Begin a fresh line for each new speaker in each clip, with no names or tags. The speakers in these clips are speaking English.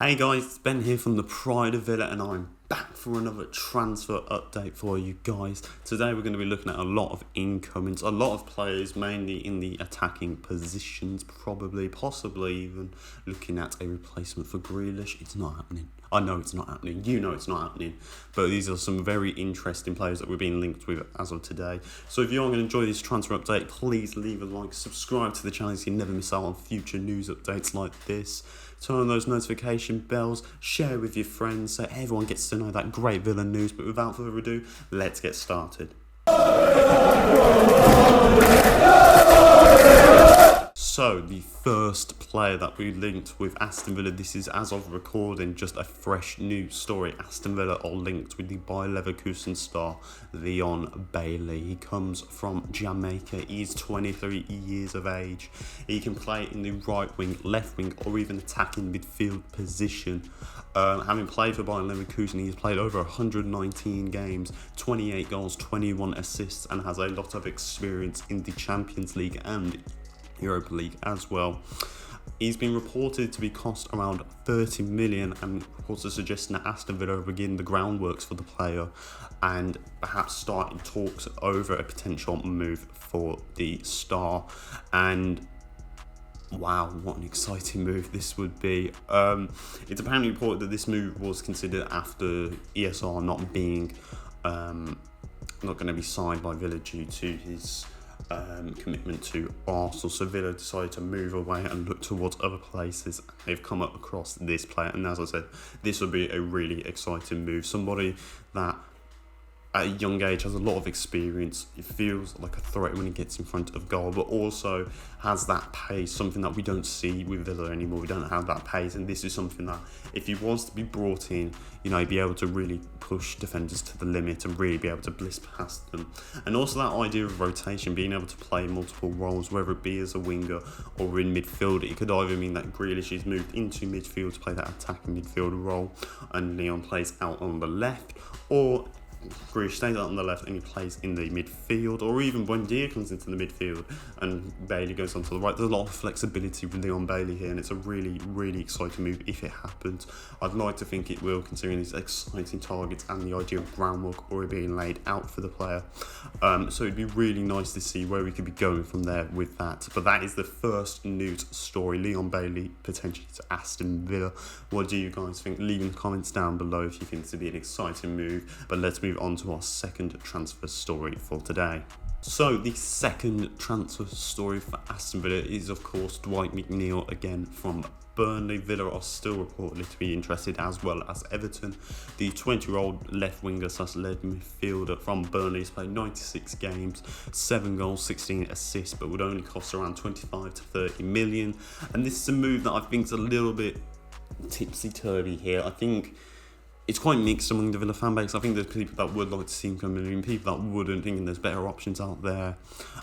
Hey guys, it's Ben here from the Pride of Villa and I'm back for another transfer update for you guys. Today we're going to be looking at a lot of incomings, a lot of players mainly in the attacking positions, possibly even looking at a replacement for Grealish. It's not happening. I know it's not happening, you know it's not happening, but these are some very interesting players that we're being linked with as of today. So if you are going to enjoy this transfer update, please leave a like, subscribe to the channel so you never miss out on future news updates like this. Turn on those notification bells, share with your friends so everyone gets to know that great Villa news. But without further ado, let's get started. So, the first player that we linked with Aston Villa, this is as of recording, just a fresh news story. Aston Villa are linked with the Bayer Leverkusen star, Leon Bailey. He comes from Jamaica. He's 23 years of age. He can play in the right wing, left wing, or even attacking midfield position. Having played for Bayer Leverkusen, he's played over 119 games, 28 goals, 21 assists, and has a lot of experience in the Champions League and Europa League as well. He's been reported to be cost around 30 million, and reports are suggesting that Aston Villa will begin the groundworks for the player and perhaps starting talks over a potential move for the star. And wow, what an exciting move this would be. It's apparently reported that this move was considered after ESR not being not going to be signed by Villa due to his commitment to Arsenal. So Villa decided to move away and look towards other places. They've come up across this player, and as I said, this would be a really exciting move. Somebody that at a young age has a lot of experience. It feels like a threat when he gets in front of goal, but also has that pace, something that we don't see with Villa anymore. We don't have that pace, and this is something that if he was to be brought in, he'd be able to really push defenders to the limit and really be able to blitz past them. And also that idea of rotation, being able to play multiple roles, whether it be as a winger or in midfield. It could either mean that Grealish is moved into midfield to play that attacking midfield role and Leon plays out on the left, or Grealish stays out on the left and he plays in the midfield, or even Buendia comes into the midfield and Bailey goes onto the right. There's a lot of flexibility with Leon Bailey here, and it's a really, really exciting move if it happens. I'd like to think it will, considering these exciting targets and the idea of groundwork already being laid out for the player. So it'd be really nice to see where we could be going from there with that. But that is the first news story, Leon Bailey potentially to Aston Villa. What do you guys think? Leave in the comments down below if you think this would be an exciting move. But let's move on to our second transfer story for today. So the second transfer story for Aston Villa is of course Dwight McNeil again from Burnley. Villa are still reportedly to be interested, as well as Everton. The 20-year-old left winger / lead midfielder from Burnley has played 96 games, 7 goals, 16 assists, but would only cost around 25 to 30 million. And this is a move that I think is a little bit tipsy-turvy here. I think it's quite mixed among the Villa fan base. I think there's people that would like to see him come in and people that wouldn't, thinking there's better options out there.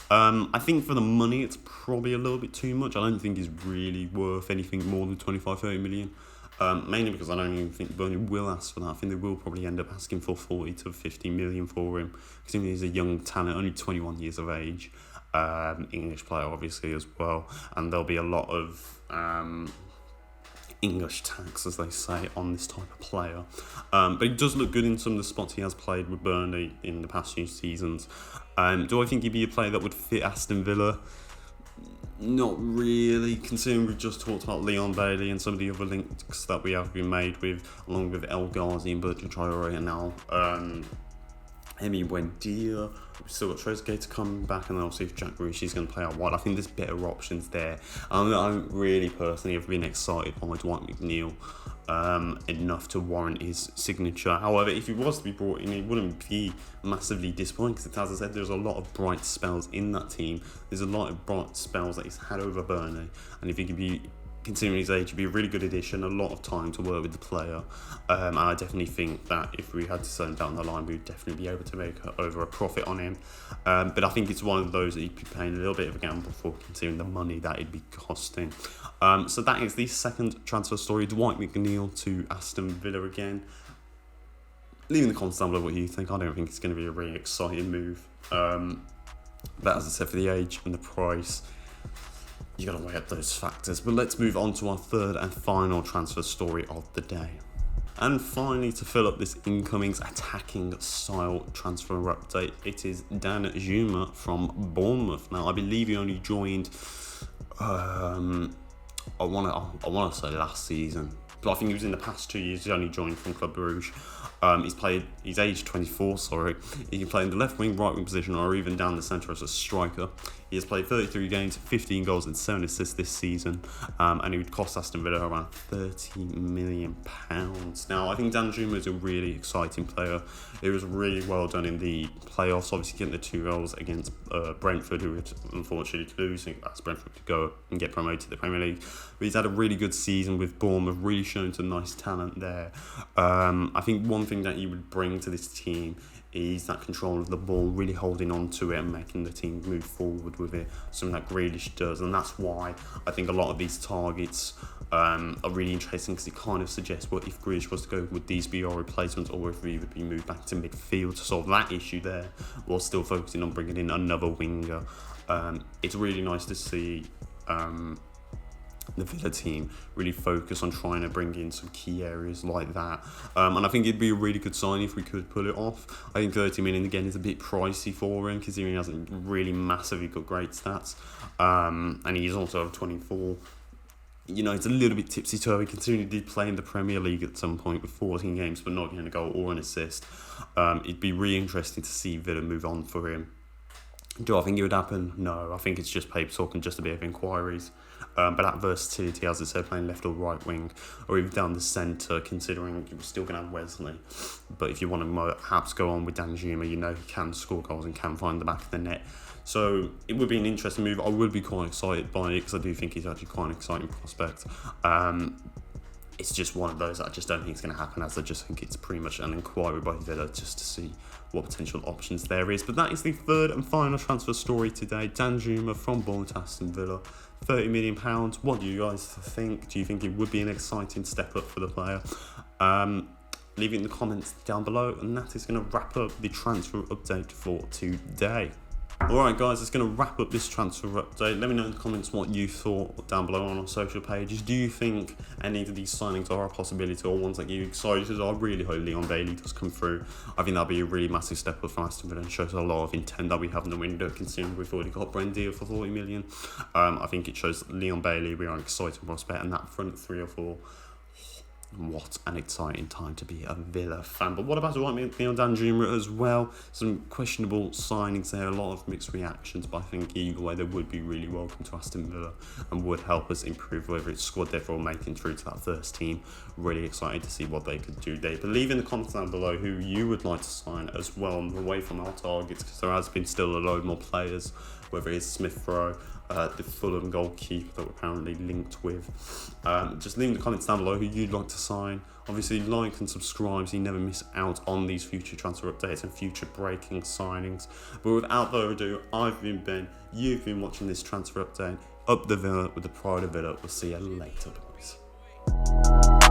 I think for the money, it's probably a little bit too much. I don't think he's really worth anything more than 25-30 million. Mainly because I don't even think Burnley will ask for that. I think they will probably end up asking for 40 to 50 million for him, because he's a young talent, only 21 years of age. English player, obviously, as well. And there'll be a lot of English tax, as they say, on this type of player. But he does look good in some of the spots he has played with Burnley in the past few seasons. Do I think he'd be a player that would fit Aston Villa? Not really, considering we've just talked about Leon Bailey and some of the other links that we have been made with, along with El Ghazi and Bertrand Traore, and now Emi Buendia. We've still got Trezeguet to come back, and then obviously if Jack Grealish is going to play out wide, I think there's better options there. I really personally have been excited by Dwight McNeil enough to warrant his signature. However, if he was to be brought in, it wouldn't be massively disappointing, because as I said, there's a lot of bright spells in that team. There's a lot of bright spells that he's had over Burnley, and if he could be, considering his age, would be a really good addition, a lot of time to work with the player. And I definitely think that if we had to sell him down the line, we'd definitely be able to make over a profit on him. But I think it's one of those that you'd be paying a little bit of a gamble for, considering the money that it'd be costing. So that is the second transfer story, Dwight McNeil to Aston Villa again. Leave in the comments down below what you think. I don't think it's going to be a really exciting move. But as I said, for the age and the price, You got to weigh up those factors. But let's move on to our third and final transfer story of the day. And finally, to fill up this incomings attacking style transfer update, it is Dan Zuma from Bournemouth. Now, I believe he only joined, I want to say last season, but I think he was in the past 2 years. He only joined from Club Brugge. He's aged 24, He can play in the left wing, right wing position, or even down the centre as a striker. He has played 33 games, 15 goals and 7 assists this season, and he would cost Aston Villa around £30 million. Now, I think Dan Zuma is a really exciting player. It was really well done in the playoffs, obviously getting the 2 goals against Brentford, who would unfortunately lose, as Brentford could go and get promoted to the Premier League. But he's had a really good season with Bournemouth, really shown some nice talent there. I think one thing that he would bring to this team is that control of the ball, really holding on to it and making the team move forward with it, something that Grealish does. And that's why I think a lot of these targets are really interesting, because it kind of suggests what if Grealish was to go, would these be our replacements, or if he would be moved back to midfield to solve that issue there, while still focusing on bringing in another winger. It's really nice to see the Villa team really focus on trying to bring in some key areas like that, and I think it'd be a really good sign if we could pull it off. I think 30 million again is a bit pricey for him, considering he hasn't really massively got great stats, and he's also over 24. You know, it's a little bit tipsy-turvy, considering he did play in the Premier League at some point with 14 games but not getting a goal or an assist. It'd be really interesting to see Villa move on for him. Do I think it would happen? No, I think it's just paper talk and just a bit of inquiries. But that versatility, as I said, playing left or right wing, or even down the centre, considering you're still going to have Wesley. But if you want to perhaps go on with Dan Zuma, you know he can score goals and can find the back of the net. So it would be an interesting move. I would be quite excited by it, because I do think he's actually quite an exciting prospect. It's just one of those that I just don't think it's going to happen, as I just think it's pretty much an inquiry by Villa just to see what potential options there is. But that is the third and final transfer story today. Dan Zuma from Bournemouth to Aston Villa, £30 million. What do you guys think? Do you think it would be an exciting step up for the player? Leave it in the comments down below, and that is going to wrap up the transfer update for today. Alright guys, it's going to wrap up this transfer update. Let me know in the comments what you thought down below on our social pages. Do you think any of these signings are a possibility, or ones that you're excited? I really hope Leon Bailey does come through. I think that'll be a really massive step up from Aston Villa and shows a lot of intent that we have in the window, considering we've already got Brent Deal for 40 million. I think it shows Leon Bailey, we are an exciting prospect, and that front 3 or 4. What an exciting time to be a Villa fan. But what about Dwight McNeil and Dan Zuma as well? Some questionable signings there, a lot of mixed reactions, but I think either way they would be really welcome to Aston Villa and would help us improve whether it's squad depth or making through to that first team. Really excited to see what they could do there. But leave in the comments down below who you would like to sign as well, away from our targets, because there has been still a load more players, whether it's Smith Rowe, the Fulham goalkeeper that we're apparently linked with. Just leave in the comments down below who you'd like to sign. Obviously, like and subscribe so you never miss out on these future transfer updates and future breaking signings. But without further ado, I've been Ben, you've been watching this transfer update. Up the Villa with the pride of Villa. We'll see you later, boys.